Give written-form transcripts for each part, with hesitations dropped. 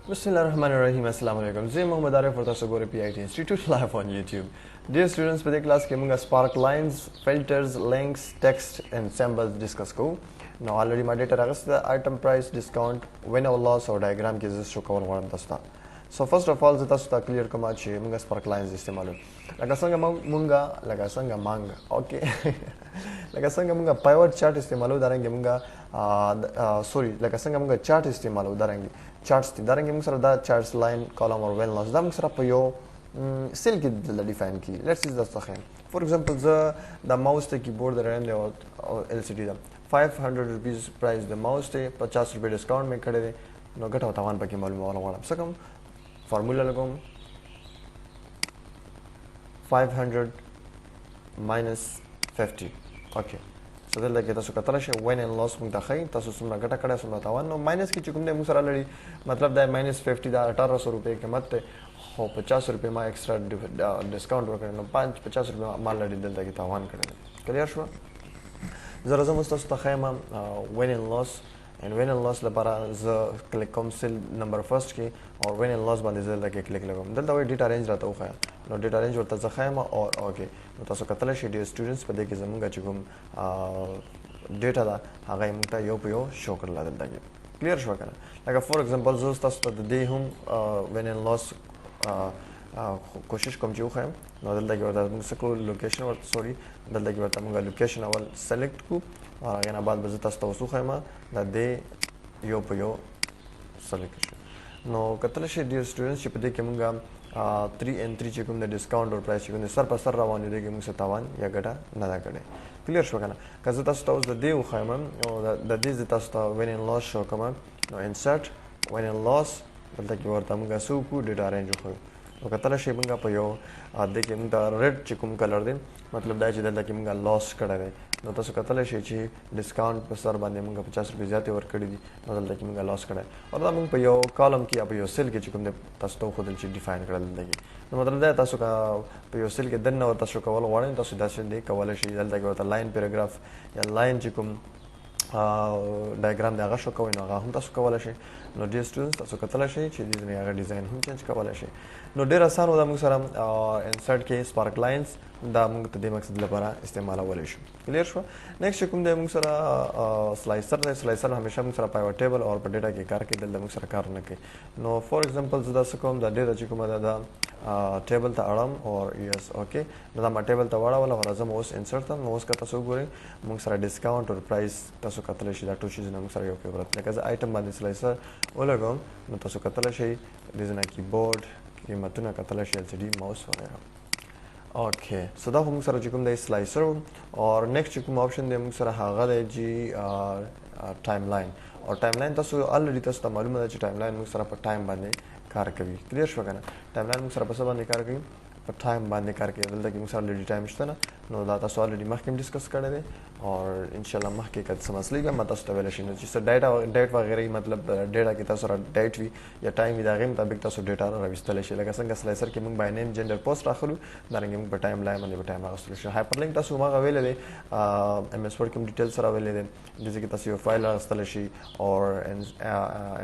Bismillahirrahmanirrahim. Assalamu alaikum. Zay Muhammad Arif for the PIT Institute live on YouTube. Dear students, for the class ke munga Sparklines, filters, links, text and symbols discuss ko. Now already my data ragas the item price discount win or loss or diagram ke just show cover one dasta. So first of all zata sta clear kama che munga Sparklines istimalu. Laga sanga manga. Okay. Laga sanga munga pivot chart istimalu darange munga laga sanga munga chart istimalu darange. Charts دي دارنګ موږ سره دا charts line column or well loss دا موږ سره په یو سیل کې د ډیفاین کی لیټس از د څخه فور ایگزامپل ز د ماوس ته کیبورډ درنده او ال سی ډی دا 500 روپیز پرایس د ماوس ته 50 روپے ډیسکاونټ مې کړی دی نو ګټه او تاوان پکې معلومه غواړم څه کوم فارمولا لګوم 500 minus 50 okay so دلته کې تاسو کتل شئ وین ان لاس موږ ته ښایي تاسو څومره ګټه کړې څومره تاوان نو ماینس کې چې کوم دی موږ سره لري مطلب دا ماینس 50 دا 1800 روپے قیمت ته خو 50 روپے ما ایکسترا ډیسکاونټ ورکړ نو 50 روپے ما لري دلته کې تاوان کړی کلیئر شو زه راځم تاسو ته ښایم وین ان لاس and win and loss لپاره زه کلیک کوم سیل نمبر فرست کې او win and loss باندې زه دلته کې کلیک لګوم دلته وایي ډیټا رینج راته وښایه نو ډیټا رینج ورته زه ښایم او اوکې نو تاسو کتلی شئ ډیر سټوډنټس په دې کې زموږ چې کوم ډیټا ده هغه یې موږ ته یو په یو شو کړله دلته کې کلیر شوه که نه لکه فور ایگزامپل زه تاسو ته د دې هم win and loss کوشش کوم چې وښایم نو دلته کې ورته موږ څه کړو لوکیشن ورته سوري دلته کې ورته موږ لوکیشن اول سلیکټ کړو او هغې نه بعد به زه تاسو ته اوس وښایم د دې یو په یو سلیکټ شو نو کتلی شئ ډیر سټوډنټس چې په دې کې موږ 3 and 3 چې کوم د ډسکاونټ اور پرایس چې کوم سر په سر روان دی کې موږ څه تاوان یا ګټه نه ده کړې کلیر شو که نه که زه تاسو ته اوس د دې وښایم او د دې زه تاسو ته وین ان لاس شو کوم نو انسرټ وین ان لاس دلته کې ورته موږ څه وکړو ډیټا رینج وښیو نو کتلی شئ موږ په یو دې کې موږ ته ریډ چې کوم کلر دی مطلب دا چې دلته کې موږ لاس کړی دی نو تاسو کتلی شئ چې ډسکاونټ په سر باندې موږ 50 روپۍ زیاتې ورکړي دي نو دلته کې موږ لاس کړی او دا موږ په یو کالم کې یا په یو سیل کې چې کوم دی تاسو ته وښودل چې ډیفاین کړل دلته کې نو مطلب دا تاسو که په یو سیل کې دننه ورته شو کول غواړئ تاسو داسې دی کولی شئ دلته کې ورته لاین پیراګراف یا لاین چې کوم ډایګرام دی هغه شو کوئ نو هغه هم تاسو کولی شئ نو ډیر سټوډنټس تاسو کتلی شئ چې دې ځینې هغه ډیزاین هم چینج کولی شئ نو ډېر اسان و دا موږ سره انسرټ کې سپارک لاینز دا موږ ته دې مقصد لپاره استعمالولی شو کلیر شوه نیکسټ چې کوم دی موږ سره سلایسر دی سلایسر همیشه موږ سره په یوه ټیبل او په ډیټا کې کار کوي دلته موږ سره کار نه کوي نو فور ایگزامپل زه دا څه کوم دا ډیټا چې کومه ده دا ټیبل ته اړم او یس اوکې نو دا ما ټیبل ته واړوله او راځم اوس انسرټ ته نو اوس که تاسو وګورئ موږ سره ډسکاونټ او پرایس تاسو کتلی شئ دا ټول چیزونه موږ سره یو کې ورته لکه زه آیټم باندې سلایسر ولګوم نو تاسو کتلی شئ دې ځینه کیبورډ قیمتونه کتلی شئ LCD ماوس وغیره اوکې سو دا خو موږ سره چې کوم دی سلایسر او نیکسټ چې کوم آپشن دی موږ سره هغه دی چې ټایم لاین او ټایم لاین تاسو الریډي تاسو ته معلومه ده چې ټایم لاین موږ سره په ټایم باندې کار کوي کلیر شوه که نه ټایم لاین موږ سره په څه باندې کار کوي په ټایم باندې کار کوي دلته کې موږ سره الریډي ټایم شته نه نو دا تاسو الریډي مخکې هم ډسکس کړی دی او انشاءالله مخکې که څه مسلې وي ما تاسو ته ویلی شئ نو چې څه ډیټ وغیرې مطلب ډیټا کې تاسو سره ډیټ وي یا ټایم وي د هغې مطابق تاسو ډیټا راویستلی شئ لکه څنګه سلایسر کې موږ بای نیم جنډر پوسټ راخلو دارنګې موږ په ټایم لاین باندې په ټایم راغوستلو شو هایپر لینک تاسو هماغه ویلی دی ایم ایس ورډ کې هم ډیټیل سره ویلی دی داسې کې تاسو یو فایل راغوستلی شئ او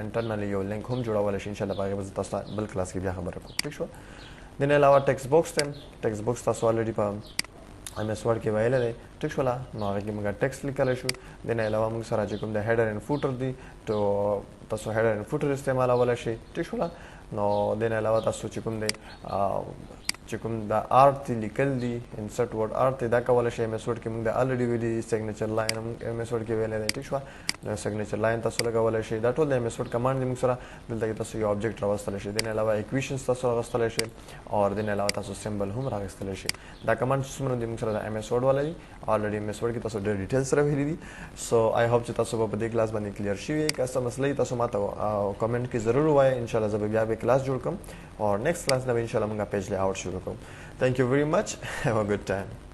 انټرنلی یو لینک هم جوړولی شئ انشاءالله په هغې به زه تاسو ته بل کلاس کې بیا خبره کوم ټیک شوه د نه علاوه ټیکسټ باکس دی ټیکسټ باکس تاسو الریډي په ایم ایس ورډ کې ویلی دی ټیک شوله نو هغې کې موږ ټیکسټ لیکلی شو د نه علاوه موږ سره چې کوم د هیډر اینډ فوټر دی تاسو هیډر اینډ فوټر استعمالولی شئ ټیک شوله نو د نه علاوه تاسو چې کوم دی چې کوم د آرت دی لیکل دي انسرټ ورډ آرت دی دا کولی شئ ایم ایس ورډ کې موږ د الریډي ویلي سیګنیچر لاین هم ایم ایس ورډ کې ویلی دی ټیک شوه نو سیګنیچر لاین تاسو لګولی شئ دا ټول د ایم ایس ورډ کمانډ دی موږ سره دلته کې تاسو یو آبجیکټ راوستلی شئ د نه علاوه ایکویشنز تاسو راغوستلی شئ او د نه علاوه تاسو سمبل هم راغوستلی شئ دا کمانډ چې څومره دي موږ سره د ایم ایس ورډ والا دي الریډي ایم ایس ورډ کې تاسو ډېر ډیټیل سره ویلي دي سو آی هوپ چې تاسو به په دې کلاس باندې کلیر شوي که څه مسله تاسو ما ته کمنټ کې ضرور ووایئ انشاءالله زه به بیا به کلاس جوړ کړم او نیکسټ کلاس نه به انشاءالله موږ پیج لے آوټ شروع کوم Thank you very much. Have a good time.